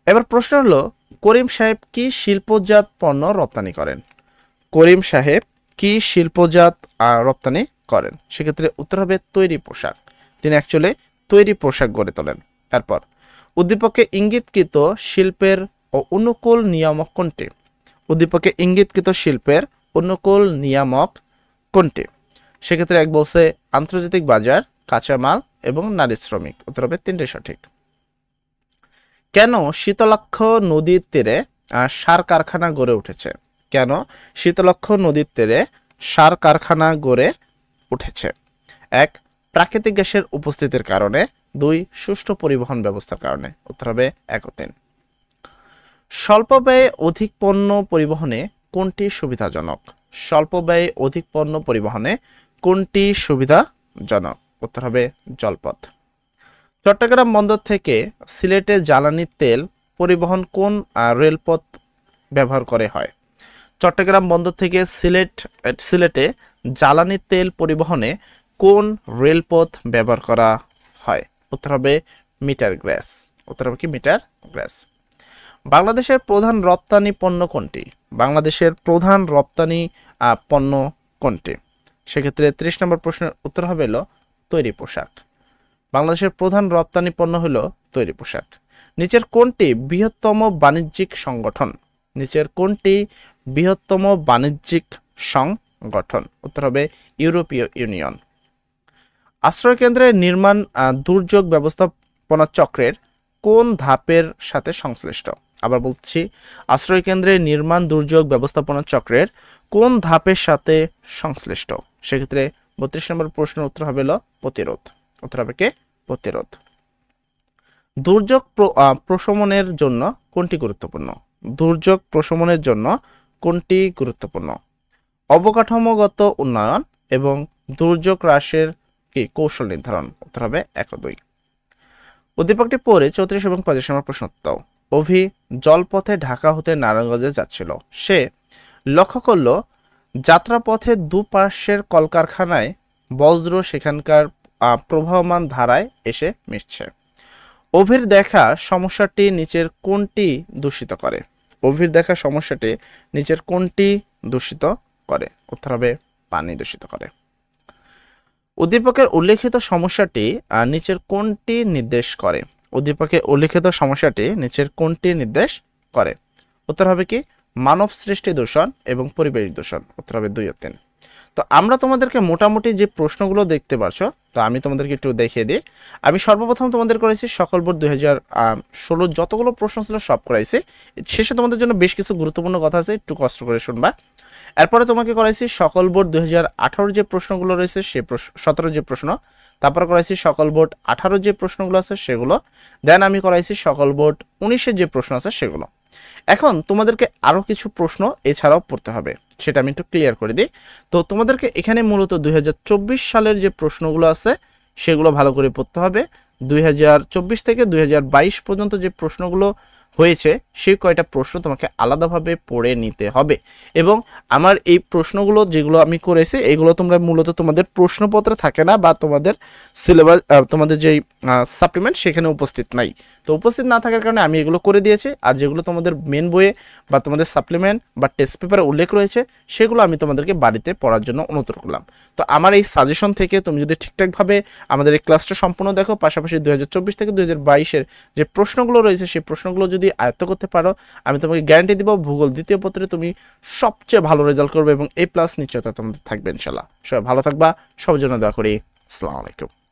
এবার প্রশ্ন হলো, করিম সাহেব কি শিল্পজাত পণ্য রপ্তানি করেন? করিম সাহেব কি শিল্পজাত রপ্তানি করেন? সেক্ষেত্রে উত্তর হবে তৈরি পোশাক। তিনি অ্যাকচুয়ালি তৈরি পোশাক গড়ে তোলেন। এরপর উদ্দীপকে ইঙ্গিতকৃত শিল্পের অনুকূল নিয়ামক কোনটি? উদ্দীপকে ইঙ্গিতকৃত শিল্পের অনুকূল নিয়ামক কোনটি? সেক্ষেত্রে এক বলছে আন্তর্জাতিক বাজার, কাঁচামাল এবং নারী শ্রমিক। উত্তর হবে তিনটে সঠিক। কেন শীতলক্ষ নদীর তীরে সার কারখানা গড়ে উঠেছে? কেন শীতলক্ষ নদীর তীরে সার কারখানা গড়ে উঠেছে? এক, প্রাকৃতিক গ্যাসের উপস্থিতির কারণে। দুই, সুষ্ঠু পরিবহন ব্যবস্থার কারণে। উত্তর হবে 1 ও 3। স্বল্প ব্যয়ে অধিক পণ্য পরিবহনে কোনটি সুবিধাজনক? স্বল্প ব্যয়ে অধিক পণ্য পরিবহনে কোনটি সুবিধাজনক? উত্তর হবে জলপথ। চট্টগ্রাম বন্দর থেকে সিলেটে জ্বালানি তেল পরিবহন কোন রেলপথ ব্যবহার করে হয়? চট্টগ্রাম বন্দর থেকে সিলেটে জ্বালানি তেল পরিবহনে কোন রেলপথ ব্যবহার করা হয়? উত্তর হবে মিটার গ্যাস। উত্তর হবে কি মিটার গ্যাস। বাংলাদেশের প্রধান রপ্তানি পণ্য কোনটি? বাংলাদেশের প্রধান রপ্তানি পণ্য কোনটি? সেক্ষেত্রে 30 নম্বর প্রশ্নের উত্তর হবে হলো তৈরি পোশাক। বাংলাদেশের প্রধান রপ্তানি পণ্য হলো তৈরি পোশাক। নিচের কোনটি বৃহত্তম বাণিজ্যিক সংগঠন? নিচের কোনটি বৃহত্তম বাণিজ্যিক সংগঠন? উত্তর হবে ইউরোপীয় ইউনিয়ন। আশ্রয়কেন্দ্রের নির্মাণ দুর্যোগ ব্যবস্থাপনা চক্রের কোন ধাপের সাথে সংশ্লিষ্ট? আবার বলছি, আশ্রয়কেন্দ্রের নির্মাণ দুর্যোগ ব্যবস্থাপনা চক্রের কোন ধাপের সাথে সংশ্লিষ্ট? সেক্ষেত্রে 32 নম্বর প্রশ্নের উত্তর হবে হলো প্রতিরোধ। উত্তর হবে কি প্রতিরোধ। দুর্যোগ প্রশমনের জন্য কোনটি গুরুত্বপূর্ণ? দুর্যোগ প্রশমনের জন্য কোনটি গুরুত্বপূর্ণ? অবকাঠামোগত উন্নয়ন এবং দুর্যোগ হ্রাসের কি কৌশল নির্ধারণ। উত্তর হবে 1 ও 2। উদ্দীপকটি পড়ে 34 এবং 35 নম্বর প্রশ্ন উত্তর। অভি জলপথে ঢাকা হতে নারায়ণগঞ্জে যাচ্ছিল। সে লক্ষ্য করল যাত্রাপথে দুপাশের কলকারখানায় বজ্র সেখানকার প্রবাহমান ধারায় এসে মিশছে। অভির দেখা সমস্যাটি নিচের কোনটি দূষিত করে? অভির দেখা সমস্যাটি নিচের কোনটি দূষিত করে? উত্তর হবে পানি দূষিত করে। উদ্দীপকের উল্লেখিত সমস্যাটি নিচের কোনটি নির্দেশ করে? উদ্দীপকে উল্লেখিত সমস্যাটি নিচের কোনটি নির্দেশ করে? উত্তর হবে কি মানব সৃষ্টি দূষণ এবং পরিবেশ দূষণ। উত্তর হবে 2 ও 3। তো আমরা তোমাদেরকে মোটামুটি যে প্রশ্নগুলো দেখতে পারছো, তো আমি তোমাদেরকে একটু দেখিয়ে দিই। আমি সর্বপ্রথম তোমাদের করেছি সকল বোর্ড 2016 যতগুলো প্রশ্ন ছিল সব করাইছি। শেষে তোমাদের জন্য বেশ কিছু গুরুত্বপূর্ণ কথা আছে, একটু কষ্ট করে শুনবা। এরপরে তোমাকে করাইছি সকল বোর্ড 2018 যে প্রশ্নগুলো রয়েছে সে 17 যে প্রশ্ন, তারপরে করাইছি সকল বোর্ড 18 যে প্রশ্নগুলো আছে সেগুলো, দেন আমি করাইছি সকল বোর্ড 19 যে প্রশ্ন আছে সেগুলো। এখন তোমাদেরকে আরো কিছু প্রশ্ন এছাড়াও পড়তে হবে, সেটা আমি একটু ক্লিয়ার করে দিই। তো তোমাদেরকে এখানে মূলত 2024 সালের যে প্রশ্নগুলো আছে সেগুলো ভালো করে পড়তে হবে। 2024 থেকে 2022 পর্যন্ত যে প্রশ্নগুলো হয়েছে সেই কয়টা প্রশ্ন তোমাকে আলাদাভাবে পড়ে নিতে হবে। এবং আমার এই প্রশ্নগুলো যেগুলো আমি করেছি এগুলো তোমরা মূলত তোমাদের প্রশ্নপত্রে থাকে না, বা তোমাদের সিলেবাস তোমাদের যেই সাপ্লিমেন্ট সেখানে উপস্থিত নাই। তো উপস্থিত না থাকার কারণে আমি এগুলো করে দিয়েছি, আর যেগুলো তোমাদের মেন বইয়ে বা তোমাদের সাপ্লিমেন্ট বা টেস্ট পেপারে উল্লেখ রয়েছে সেগুলো আমি তোমাদেরকে বাড়িতে পড়ার জন্য অনুরোধ করলাম। তো আমার এই সাজেশন থেকে তুমি যদি ঠিকঠাকভাবে আমাদের এই ক্লাসটা সম্পূর্ণ দেখো, পাশাপাশি 2024 থেকে 2022-এর যে প্রশ্নগুলো রয়েছে সেই প্রশ্নগুলো যদি আয়ত্ত করতে পারো, আমি তোমাকে গ্যারান্টি দিব ভূগোল দ্বিতীয় পত্রে তুমি সবচেয়ে ভালো রেজাল্ট করবে এবং A+ নিশ্চয়তা তোমাদের থাকবে ইনশাআল্লাহ। সবাই ভালো থাকবা, সবার জন্য দোয়া করি। আসসালামু আলাইকুম।